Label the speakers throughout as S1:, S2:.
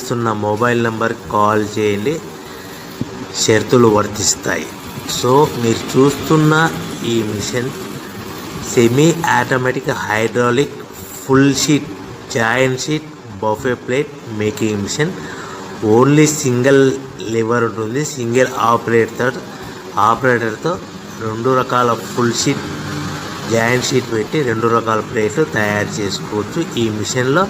S1: చేస్తున్న మొబైల్ నెంబర్కి కాల్ చేయండి, షరతులు వర్తిస్తాయి. సో మీరు చూస్తున్న ఈ machine semi automatic hydraulic full sheet joint sheet buffet plate making machine. Only single lever ఉంటుంది. సింగిల్ ఆపరేటర్తో 2 రకాల ఫుల్ షీట్ జాయింట్ షీట్ పెట్టి 2 రకాల ప్లేట్లు తయారు చేసుకోవచ్చు. ఈ మిషన్లో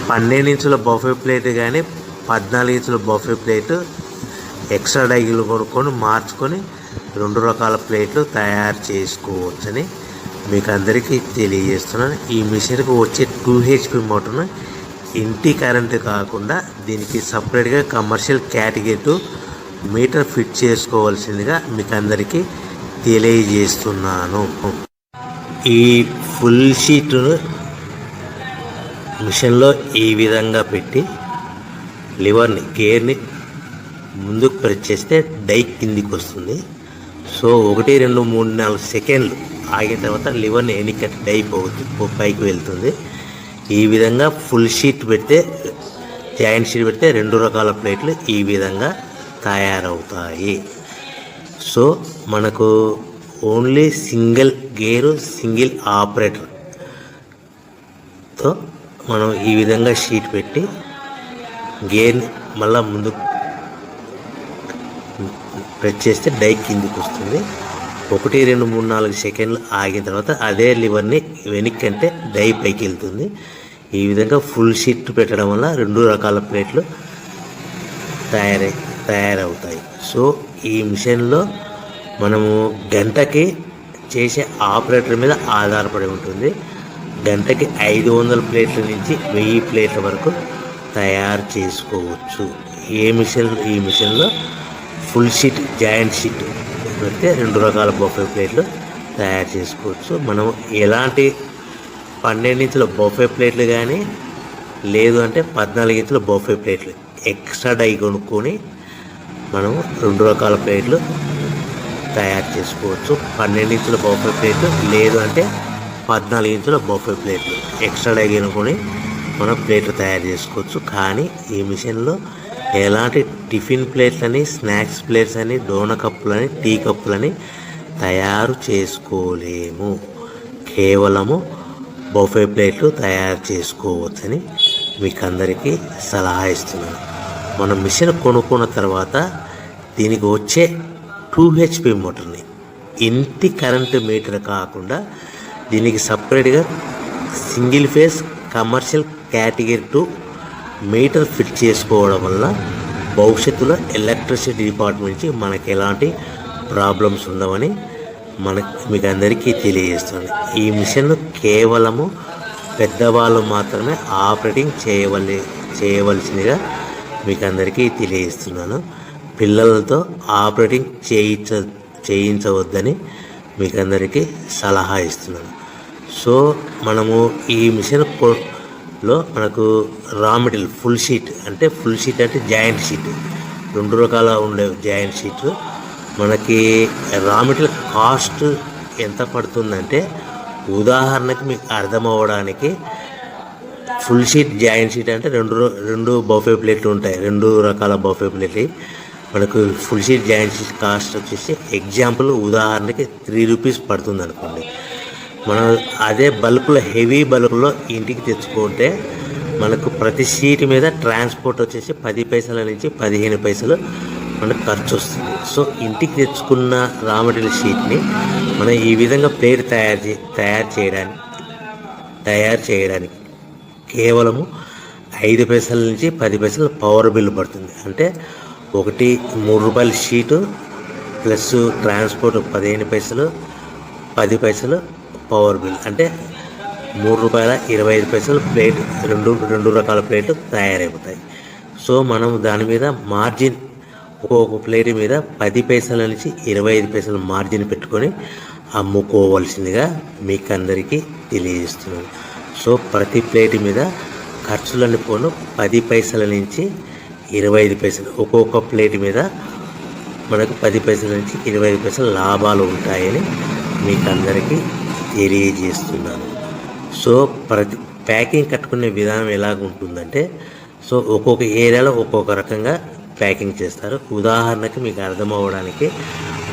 S1: 12 ఇంచుల బఫే ప్లేట్ కానీ 14 ఇంచుల బఫే ప్లేటు ఎక్స్ట్రా డైలు కొనుక్కొని మార్చుకొని 2 రకాల ప్లేట్లు తయారు చేసుకోవచ్చని మీకు అందరికీ తెలియజేస్తున్నాను. ఈ మిషన్కి వచ్చే 2 HP మోటార్ను ఇంటి కరెంటు కాకుండా దీనికి సపరేట్గా కమర్షియల్ కేటగిరీ మీటర్ ఫిట్ చేసుకోవాల్సిందిగా మీకు అందరికీ తెలియజేస్తున్నాను. ఈ ఫుల్ షీట్ను మిషన్లో ఈ విధంగా పెట్టి గేర్ని ముందుకు ప్రెస్ చేస్తే డై కిందికి వస్తుంది. సో 1, 2, 3, 4 సెకండ్లు ఆగిన తర్వాత లివర్ని వెనక్కి డై పైకి వెళ్తుంది. ఈ విధంగా ఫుల్ షీట్ పెడితే జాయింట్ షీట్ పెడితే 2 రకాల ప్లేట్లు ఈ విధంగా తయారవుతాయి. సో మనకు ఓన్లీ సింగిల్ గేరు సింగిల్ ఆపరేటర్తో మనం ఈ విధంగా షీట్ పెట్టి గేర్ని మళ్ళీ ముందుకు ప్రెస్ చేస్తే డై కిందికి వస్తుంది. 1, 2, 3, 4 సెకండ్లు ఆగిన తర్వాత అదే లివర్ని వెనక్కి అంటే డై పైకి వెళ్తుంది. ఈ విధంగా ఫుల్ షీట్ పెట్టడం వల్ల 2 రకాల ప్లేట్లు తయారవుతాయి. సో ఈ మిషన్లో మనము గంటకి చేసే ఆపరేటర్ మీద ఆధారపడి ఉంటుంది. గంటకి 500 ప్లేట్ల నుంచి 1000 ప్లేట్ల వరకు తయారు చేసుకోవచ్చు. ఈ మిషన్లో ఫుల్ షీట్ జాయింట్ షీట్ పెడితే 2 రకాల బఫే ప్లేట్లు తయారు చేసుకోవచ్చు. మనం ఎలాంటి 12 ఇంచుల బఫే ప్లేట్లు కానీ లేదు అంటే 14 ఇంచుల బఫే ప్లేట్లు ఎక్స్ట్రా డై కొనుక్కొని మనం 2 రకాల ప్లేట్లు తయారు చేసుకోవచ్చు. 12 ఇంచుల బఫే ప్లేట్లు లేదు అంటే 14 ఇంచుల బఫే ప్లేట్లు ఎక్స్ట్రా డై కొనుక్కొని మనం ప్లేట్లు తయారు చేసుకోవచ్చు. కానీ ఈ మిషన్లో ఎలాంటి టిఫిన్ ప్లేట్లని, స్నాక్స్ ప్లేట్స్ అని, డోన కప్పులని, టీ కప్పులని తయారు చేసుకోలేము. కేవలము బఫే ప్లేట్లు తయారు చేసుకోవచ్చని మీకు అందరికీ సలహా ఇస్తున్నాను. మనం మిషన్ కొనుక్కున్న తర్వాత దీనికి వచ్చే 2 HP మోటార్ని ఇంటి కరెంటు మీటర్ కాకుండా దీనికి సపరేట్గా single phase commercial category 2 metre fit చేసుకోవడం వల్ల భవిష్యత్తులో ఎలక్ట్రిసిటీ డిపార్ట్మెంట్ నుంచి మనకి ఎలాంటి ప్రాబ్లమ్స్ ఉండవని మీకు అందరికీ తెలియజేస్తుంది. ఈ మిషన్ కేవలము పెద్దవాళ్ళు మాత్రమే ఆపరేటింగ్ చేయవలసిందిగా మీకు అందరికీ తెలియజేస్తున్నాను. పిల్లలతో ఆపరేటింగ్ చేయించవద్దని మీకు అందరికీ సలహా ఇస్తున్నాను. సో మనము ఈ మిషన్లో మనకు రా మెటీరియల్ ఫుల్ షీట్ అంటే జాయింట్ షీట్ 2 రకాల ఉండే జాయింట్ షీట్ మనకి రా మెటీరియల్ కాస్ట్ ఎంత పడుతుందంటే ఉదాహరణకి మీకు అర్థమవ్వడానికి ఫుల్ షీట్ జాయింట్ షీట్ అంటే 2 బఫే ప్లేట్లు ఉంటాయి. 2 రకాల బఫే ప్లేట్లు మనకు full sheet joint sheet cost వచ్చేసి ఎగ్జాంపుల్ ఉదాహరణకి 3 రూపీస్ పడుతుంది అనుకోండి. మనం అదే బల్క్లో హెవీ బల్క్లో ఇంటికి తెచ్చుకుంటే మనకు ప్రతి షీట్ మీద ట్రాన్స్పోర్ట్ వచ్చేసి 10 పైసల నుంచి 15 పైసలు మనకు ఖర్చు వస్తుంది. సో ఇంటికి తెచ్చుకున్న రా మెటీరియల్ షీట్ని మనం ఈ విధంగా ప్లేట్ తయారు చేయడానికి కేవలము 5 పైసల నుంచి 10 పైసలు పవర్ బిల్ పడుతుంది. అంటే 3 రూపాయల షీటు ప్లస్ ట్రాన్స్పోర్ట్ 15 పైసలు 10 పైసలు పవర్ బిల్ అంటే 3 రూపాయల 25 పైసలు ప్లేట్ 2 రకాల ప్లేట్లు తయారైపోతాయి. సో మనం దాని మీద మార్జిన్ ఒక్కొక్క ప్లేట్ మీద 10 పైసల నుంచి 25 పైసలు మార్జిన్ పెట్టుకొని అమ్ముకోవాల్సిందిగా మీకు అందరికీ తెలియజేస్తున్నాను. సో ప్రతి ప్లేట్ మీద ఖర్చులన్నీ పోను 10 పైసల నుంచి 25 పైసలు ఒక్కొక్క ప్లేట్ మీద మనకు 10 పైసల నుంచి 25 పైసలు లాభాలు ఉంటాయని మీకు అందరికీ తెలియజేస్తున్నాను. సో ప్యాకింగ్ కట్టుకునే విధానం ఎలాగ ఉంటుందంటే, సో ఒక్కొక్క ఏరియాలో ఒక్కొక్క రకంగా ప్యాకింగ్ చేస్తారు. ఉదాహరణకి మీకు అర్థం అవ్వడానికి,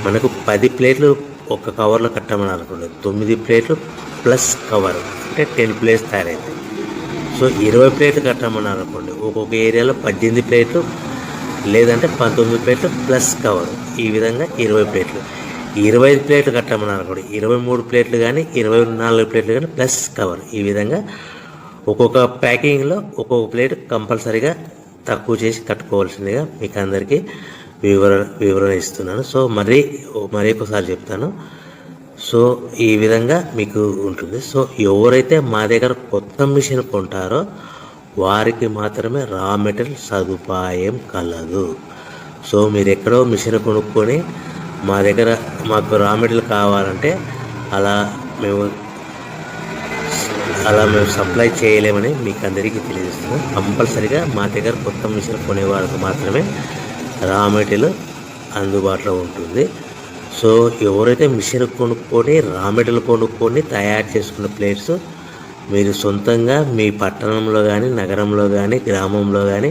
S1: మనకు 10 ప్లేట్లు ఒక కవర్లో కట్టమని అనుకోండి, 9 ప్లేట్లు ప్లస్ కవర్ అంటే 10 ప్లేట్స్ తయారవుతాయి. సో 20 ప్లేట్లు కట్టమని అనుకోండి, ఒక్కొక్క ఏరియాలో 18 ప్లేట్లు లేదంటే 19 ప్లేట్లు ప్లస్ కవర్, ఈ విధంగా 20 ప్లేట్లు. 25 ప్లేట్లు కట్టమని అనుకోండి, 23 ప్లేట్లు కానీ 24 ప్లేట్లు కానీ ప్లస్ కవర్, ఈ విధంగా ఒక్కొక్క ప్యాకింగ్లో ఒక్కొక్క ప్లేట్ కంపల్సరీగా తక్కువ చేసి కట్టుకోవాల్సిందిగా మీకు అందరికీ వివరణ ఇస్తున్నాను. సో మరి ఒకసారి చెప్తాను. సో ఈ విధంగా మీకు ఉంటుంది. సో ఎవరైతే మా దగ్గర కొత్త మిషన్ కొంటారో వారికి మాత్రమే రా మెటీరియల్ సదుపాయం కలదు. సో మీరు ఎక్కడో మిషన్ కొనుక్కొని మా దగ్గర మాకు రా మెటీరియల్ కావాలంటే అలా మేము సప్లై చేయలేమని మీకు అందరికీ తెలియజేస్తున్నాం. కంపల్సరిగా మా దగ్గర కొత్త మిషన్ కొనేవారికి మాత్రమే రా మెటీరియల్ అందుబాటులో ఉంటుంది. సో ఎవరైతే మిషన్ కొనుక్కొని రా మెటీరియల్ కొనుక్కొని తయారు చేసుకున్న ప్లేట్స్ మీరు సొంతంగా మీ పట్టణంలో కానీ నగరంలో కానీ గ్రామంలో కానీ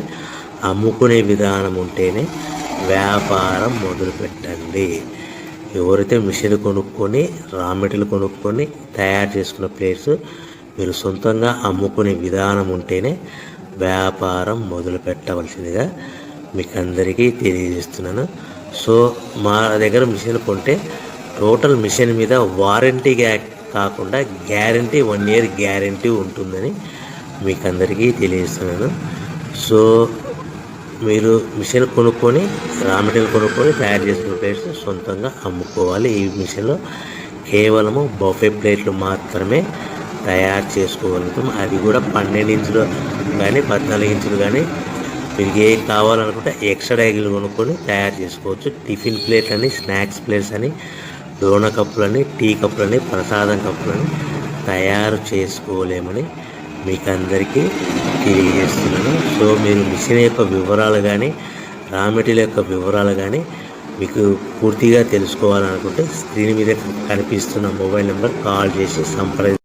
S1: అమ్ముకునే విధానం ఉంటేనే వ్యాపారం మొదలుపెట్టండి. ఎవరైతే మిషన్ కొనుక్కొని రా మెటీరియల్ కొనుక్కొని తయారు చేసుకున్న ప్లేట్స్ మీరు సొంతంగా అమ్ముకునే విధానం ఉంటేనే వ్యాపారం మొదలు పెట్టవలసిందిగా మీకు అందరికీ తెలియజేస్తున్నాను. సో మా దగ్గర మిషన్ కొంటే టోటల్ మిషన్ మీద వారంటీ కాకుండా గ్యారంటీ 1 year గ్యారంటీ ఉంటుందని మీకు అందరికీ తెలియజేస్తున్నాను. సో మీరు మిషన్ కొనుక్కొని రా మెటీరియల్ కొనుక్కొని తయారు చేసుకున్న ప్లేట్స్ సొంతంగా అమ్ముకోవాలి. ఈ మిషన్లో కేవలము బఫే ప్లేట్లు మాత్రమే తయారు చేసుకోగలుగుతాం. అది కూడా 12 ఇంచులు కానీ 14 ఇంచులు కానీ మీకు ఏ కావాలనుకుంటే ఎక్స్ట్రా డైగులు కొనుక్కొని తయారు చేసుకోవచ్చు. టిఫిన్ ప్లేట్లు అని, స్నాక్స్ ప్లేట్స్ అని, డోనా కప్పులని, టీ కప్పులని, ప్రసాదం కప్పులని తయారు చేసుకోలేమని మీకు అందరికీ తెలియజేస్తున్నాను. సో మీరు మిషన్ యొక్క వివరాలు కానీ రా మెటీరియల్ యొక్క వివరాలు కానీ మీకు పూర్తిగా తెలుసుకోవాలనుకుంటే స్క్రీన్ మీద కనిపిస్తున్న మొబైల్ నెంబర్ కాల్ చేసి సంప్రదించండి.